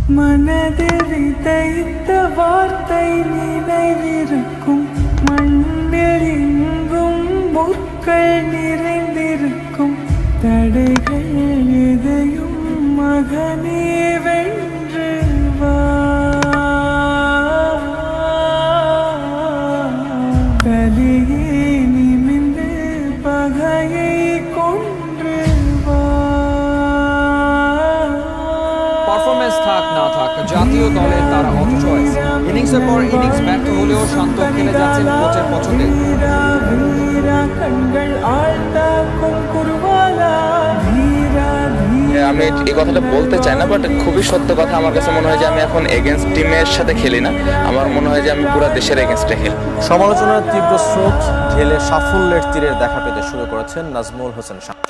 மனதில் விதைத்த வார்த்தை நினைவிருக்கும், மண்ணில் எங்கும் முற்கள் நிறைந்திருக்கும். தடைகள் எதையும் மகனே வென்று வா, தலையே நிமிர்ந்து பகையை கொன்று வா। পারফরম্যান্স থাক না থাক, জাতীয় দলে তারা অচয়েস। ইনিংসের পর ইনিংস ব্যর্থ হলেও শান্ত খেলে যাচ্ছেন কোচের পছন্দে। வீரா வீரா கண்கள் ஆழ்த்தாக்கும் குருவாலா, ধীরা ধীরা। আমি এই কথাটা বলতে চাই না, বাট খুবই সত্য কথা। আমার কাছে মনে হয় যে আমি এখন এগেনস্ট টিমের সাথে খেলি না, আমার মনে হয় যে আমি পুরো দেশের এগেনস্টে খেলি। সমালোচনার তীব্র স্রোত ঢেলে সাফল্যের তীরের দেখা পেতে শুরু করেছেন নাজমুল হোসেন শান্ত।